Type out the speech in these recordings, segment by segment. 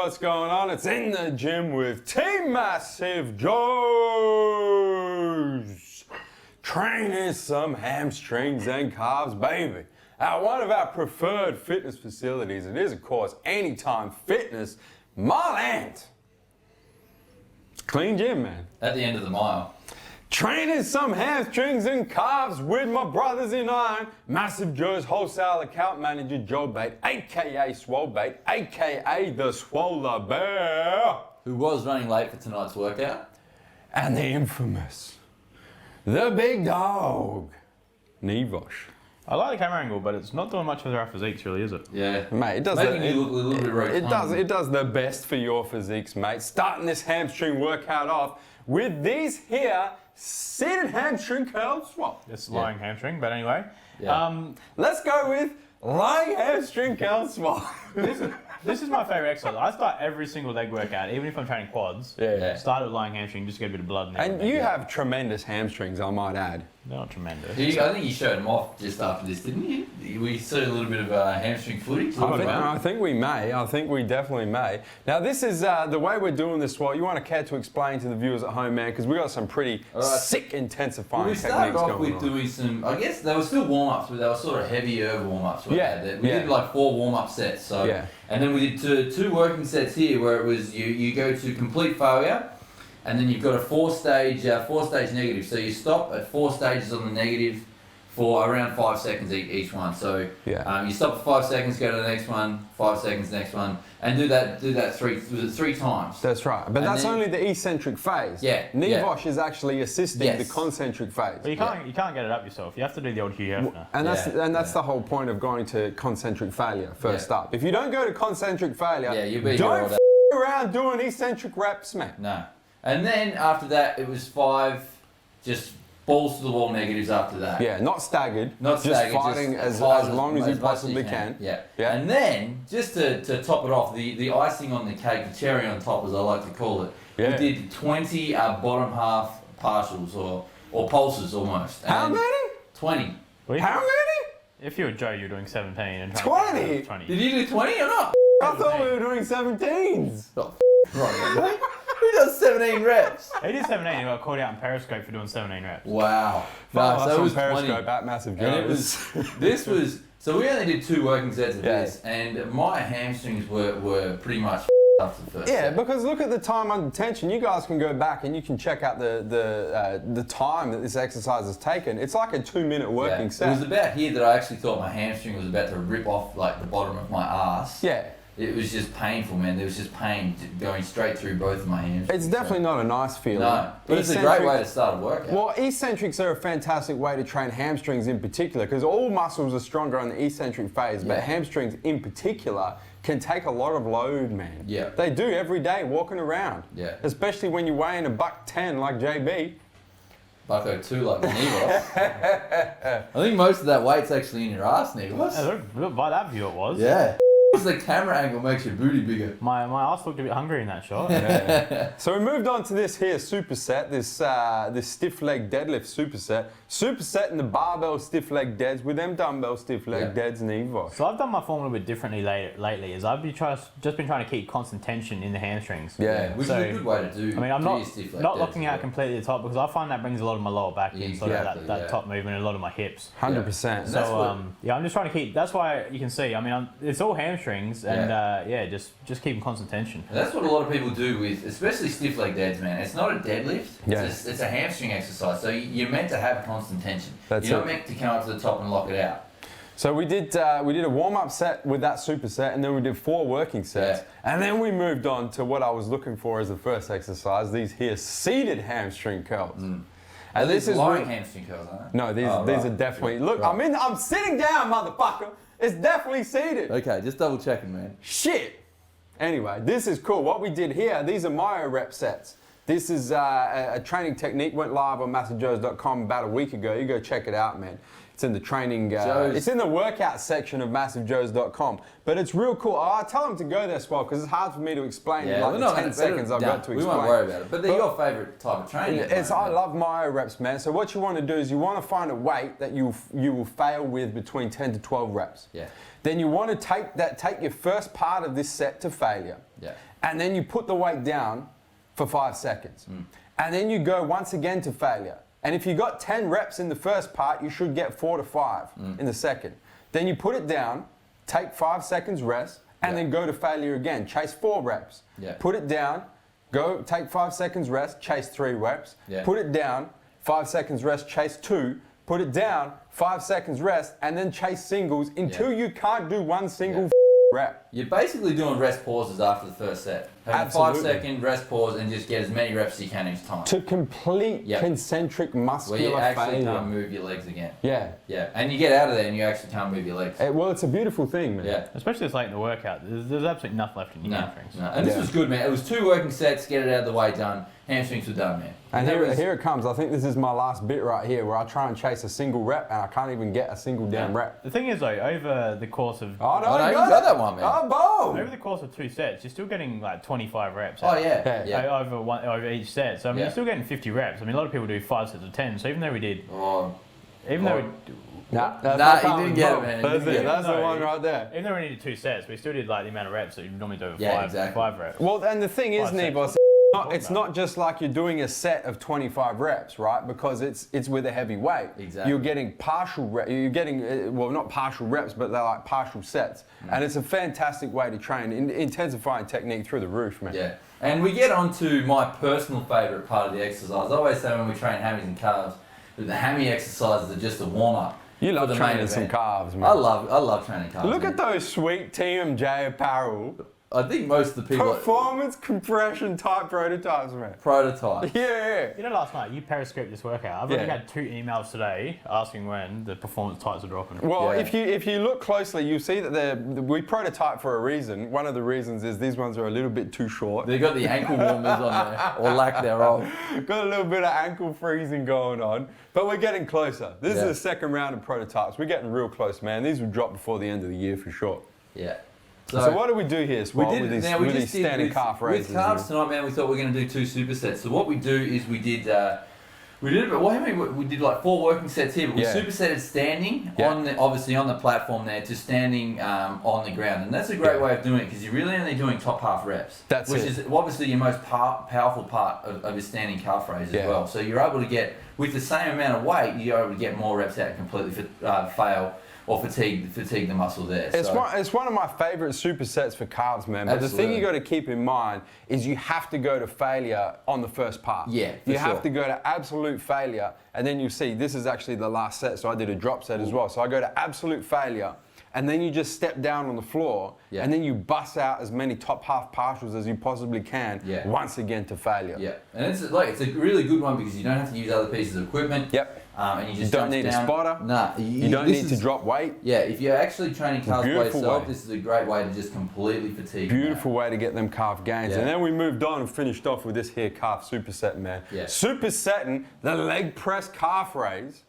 what's going on. It's In the Gym with Team Massive Joes. Training some hamstrings and calves, baby. At one of our preferred fitness facilities. It is, of course, Anytime Fitness, Marland. Clean gym, man. At the end of the mile. Training some hamstrings and calves with my brothers in iron. Massive Joe's wholesale account manager, Joe Bate, aka Swole Bate, aka the Swoller Bear. Who was running late for tonight's workout. And the infamous, the big dog, Nivosh. I like the camera angle, but it's not doing much for our physiques, really, is it? Yeah. Mate, it does Making you look a little bit rotund. it does the best for your physiques, mate. Starting this hamstring workout off with these here seated hamstring curl swap. It's lying hamstring, but anyway. Yeah. Let's go with lying hamstring curl swap. This is my favourite exercise. I start every single leg workout, even if I'm training quads. Yeah. Start with lying hamstring, just get a bit of blood in there. And you have tremendous hamstrings, I might add. They're not tremendous. I think you showed them off just after this, didn't you? We saw a little bit of hamstring footage. I think we may. I think we definitely may. Now, this is the way we're doing this. What you want to care to explain to the viewers at home, man, because we got some pretty sick intensifying we techniques started off going with on. doing some, I guess they were still warm-ups, but they were sort of heavier warm-ups. We did like 4 warm-up sets. So, and then we did two working sets here where it was you go to complete failure, and then you've got a 4-stage negative. So you stop at 4 stages on the negative for around 5 seconds each one. So you stop for 5 seconds, go to the next one, 5 seconds, next one, and do that three times. That's right, but that's only the eccentric phase. Yeah. Nivosh is actually assisting the concentric phase. But you can't get it up yourself. You have to do the old Hugh Hefner. And that's the whole point of going to concentric failure first up. If you don't go to concentric failure, don't f around doing eccentric reps, man. No. And then after that, it was 5 just balls to the wall negatives after that. Yeah, not staggered. Not just staggered, fighting just as long as you possibly can. Yeah. And then, just to top it off, the icing on the cake, the cherry on top, as I like to call it, we did 20 bottom half partials or pulses almost. How many? 20. How many? If you were Joe, you're doing 17 and 20? 20. Did you do 20 or not? I thought we were doing 17s. Right, who does 17 reps? He did 17. He got called out in Periscope for doing 17 reps. Wow. So it was Periscope 20. At Massive Joe. And it was, so we only did 2 working sets of this, and my hamstrings were pretty much after the first set. Because look at the time under tension. You guys can go back and you can check out the time that this exercise has taken. It's like a 2-minute working set. It was about here that I actually thought my hamstring was about to rip off like the bottom of my ass. Yeah. It was just painful, man. There was just pain going straight through both of my hamstrings. It's definitely not a nice feeling. No, but it's a great way to start a workout. Well, eccentrics are a fantastic way to train hamstrings in particular, because all muscles are stronger on the eccentric phase, but hamstrings in particular can take a lot of load, man. Yeah. They do every day walking around. Yeah. Especially when you're weighing $110 like JB. Bucko 2 like Nivos. I think most of that weight's actually in your ass, Nivos. Yeah, look, by that view it was. Yeah. The camera angle makes your booty bigger. My ass looked a bit hungry in that shot. So we moved on to this here superset, this stiff leg deadlift superset. Supersetting the barbell stiff leg deads with them dumbbell stiff leg deads and Evo. So I've done my form a little bit differently lately. Is I've been just been trying to keep constant tension in the hamstrings. Which is a good way to do. I mean, I'm not locking out completely the top, because I find that brings a lot of my lower back in, so that top movement, and a lot of my hips. 100%. So I'm just trying to keep. That's why you can see. I mean, it's all hamstrings, and just keeping constant tension. And that's what a lot of people do with, especially stiff leg deads, man. It's not a deadlift. It's a hamstring exercise. So you're meant to have constant tension. You're not meant to come up to the top and lock it out. So we did a warm-up set with that superset, and then we did 4 working sets. And then we moved on to what I was looking for as the first exercise, these here seated hamstring curls. And this is lying hamstring curls, aren't they? No, these are definitely... Look, I'm sitting down, motherfucker. It's definitely seated. Okay, just double checking, man. Shit. Anyway, this is cool. What we did here, these are myo rep sets. This is a training technique, went live on massivejoes.com about a week ago. You go check it out, man. It's in the training, it's in the workout section of MassiveJoes.com. But it's real cool. I tell them to go there, Swell, because it's hard for me to explain in like the 10 seconds I've got to explain. We won't worry about it. But they're your favourite type of training. I love myo reps, man. So what you want to do is you want to find a weight that you will fail with between 10 to 12 reps. Yeah. Then you want to take your first part of this set to failure. Yeah. And then you put the weight down for 5 seconds. And then you go once again to failure. And if you got 10 reps in the first part, you should get 4 to 5 in the second. Then you put it down, take 5 seconds rest, and then go to failure again. Chase 4 reps. Yeah. Put it down, go take 5 seconds rest, chase 3 reps. Yeah. Put it down, 5 seconds rest, chase 2. Put it down, 5 seconds rest, and then chase singles until you can't do one single rep. You're basically doing rest pauses after the first set. Having 5 second rest pause and just get as many reps as you can each time. To complete concentric muscular failure. Where you actually failure. can't move your legs again. Yeah. Yeah. And you get out of there and you actually can't move your legs. Well, it's a beautiful thing, man. Yeah. Especially this late in the workout. There's absolutely nothing left in your hamstrings. No. And this was good, man. It was 2 working sets, get it out of the way, done. Hamstrings were done, man. And here it comes. I think this is my last bit right here where I try and chase a single rep and I can't even get a single damn rep. The thing is, though, over the course of... Oh, no, you got that one, man. Oh, boom! Over the course of 2 sets, you're still getting like 25 reps. Oh, yeah. Over each set. So, I mean, you're still getting 50 reps. I mean, a lot of people do 5 sets of 10. So even though we did... Nah, you didn't get it, man. That's the one right there. Even though we needed 2 sets, we still did like the amount of reps that you normally do with 5 reps. Well, and the thing is, 5 sets. Nebos, it's not just like you're doing a set of 25 reps, right? Because it's with a heavy weight. Exactly. You're getting partial reps. You're getting, well, not partial reps, but they're like partial sets. And it's a fantastic way to train, intensifying technique through the roof, man. Yeah. And we get on to my personal favourite part of the exercise. I always say when we train hammies and calves, that the hammy exercises are just a warm-up. You love training some calves, man. I love training calves. Look at those sweet TMJ apparel. I think most of the people... Performance compression type prototypes, man. Prototype. Yeah. You know, last night you periscoped this workout. I've already had 2 emails today asking when the performance types are dropping. Well, if you look closely, you'll see that we prototype for a reason. One of the reasons is these ones are a little bit too short. They've got the ankle warmers on there, or lack thereof. Got a little bit of ankle freezing going on, but we're getting closer. This is the second round of prototypes. We're getting real close, man. These will drop before the end of the year for sure. Yeah. So what do we do here, Swole, with these standing calf raises? With calves tonight, man, we thought we were going to do 2 supersets. So what we do is we did like 4 working sets here, but we supersetted standing obviously on the platform there to standing on the ground, and that's a great way of doing it because you're really only doing top half reps, which is obviously your most powerful part of your standing calf raise as well. So you're able to get, with the same amount of weight, you're able to get more reps out and completely fail or fatigue the muscle there. It's one of my favourite supersets for calves, man. But the thing you got to keep in mind is you have to go to failure on the first part. Yeah, you have to go to absolute failure, and then you see this is actually the last set. So I did a drop set as well. So I go to absolute failure, and then you just step down on the floor, and then you bust out as many top half partials as you possibly can. Once again to failure. Yeah, and it's a really good one because you don't have to use other pieces of equipment. Yep. And you just don't need a spotter. Nah, you don't need to drop weight. Yeah, if you're actually training calves by yourself, this is a great way to just completely fatigue. Beautiful way to get them calf gains. And then we moved on and finished off with this here calf superset, man. Yeah. Supersetting the leg press calf raise.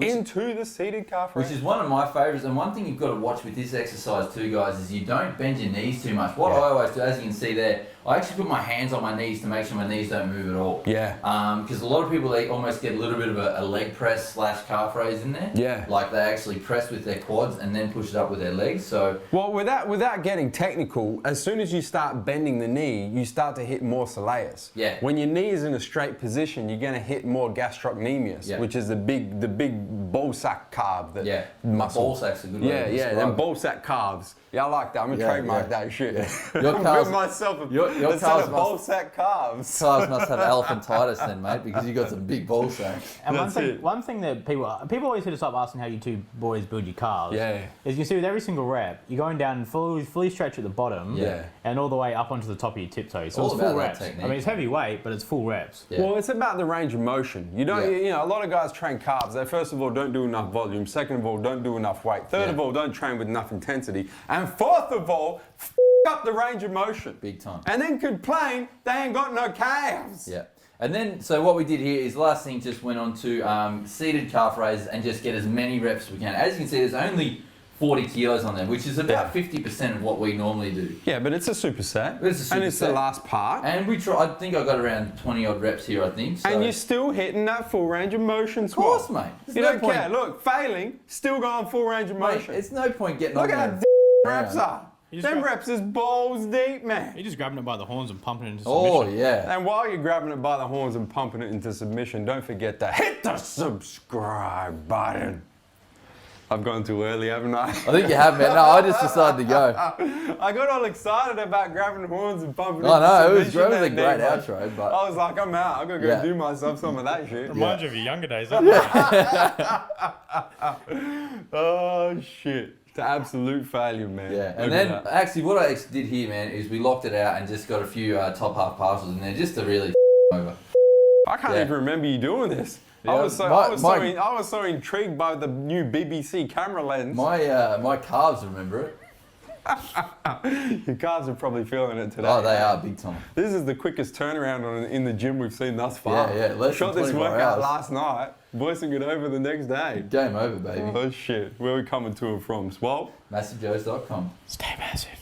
Into the seated calf raise. Which is one of my favourites, and one thing you've got to watch with this exercise too, guys, is you don't bend your knees too much. What I always do, as you can see there, I actually put my hands on my knees to make sure my knees don't move at all. Yeah. Because a lot of people, they almost get a little bit of a leg press / calf raise in there. Yeah. Like they actually press with their quads and then push it up with their legs. So. Well, without getting technical, as soon as you start bending the knee, you start to hit more soleus. Yeah. When your knee is in a straight position, you're going to hit more gastrocnemius, which is the big ball sack calf. Muscle. Ball sack's a good way to describe it. them ball sack calves. Yeah, I like that. I'm gonna trademark that shit. Your calves, your calves ball sack calves. Calves must have elephantitis then, mate, because you got some big ball sacks. And one thing that people always hit us up asking how you 2 boys build your calves. Yeah. Is you can see with every single rep, you're going down fully stretch at the bottom. Yeah. And all the way up onto the top of your tiptoes. So all it's full about reps. that technique. I mean, it's heavy weight, but it's full reps. Yeah. Well, it's about the range of motion. You don't, you know, a lot of guys train calves. They first of all don't do enough volume. Second of all, don't do enough weight. Third of all, don't train with enough intensity. And fourth of all, up the range of motion. Big time. And then complain they ain't got no calves. Yeah. And then, so what we did here is last thing just went on to seated calf raises and just get as many reps as we can. As you can see, there's only 40 kilos on them, which is about 50% of what we normally do. Yeah, but it's a superset. It's a and it's superset. the last part. And we try. I think I got around 20 odd reps here, I think. So. And you're still hitting that full range of motion Of course, swap. mate. There's You no don't point- care. Look, failing, still going full range of Mate, motion. it's no point getting Look on at there. how reps are. You just Them got- reps is balls deep, man. You're just grabbing it by the horns and pumping it into Oh, submission. yeah. And while you're grabbing it by the horns and pumping it into submission, don't forget to hit the subscribe button. I've gone too early, haven't I? I think you have, man. No, I just decided to go. I got all excited about grabbing horns and pumping Oh, into no, it was submission a that great day, but outro, but- I was like, I'm out. I'm going to go Yeah. do myself some of that shit. Reminds you of your younger days, doesn't it? Oh, shit. It's an absolute failure, man. Yeah, Look and at then that. actually what I did here, man, is we locked it out and just got a few top half passes in there just to really over. I can't yeah. even remember you doing this. Yeah, I was so intrigued by the new BBC camera lens. My calves remember it. Your calves are probably feeling it today. Oh, they are big time. This is the quickest turnaround in the gym we've seen thus far. Yeah, less Shot than this 24 workout hours. last night, voicing it over the next day. Game over, baby. Oh shit, where are we coming to and from? Swole? MassiveJoes.com. Stay massive.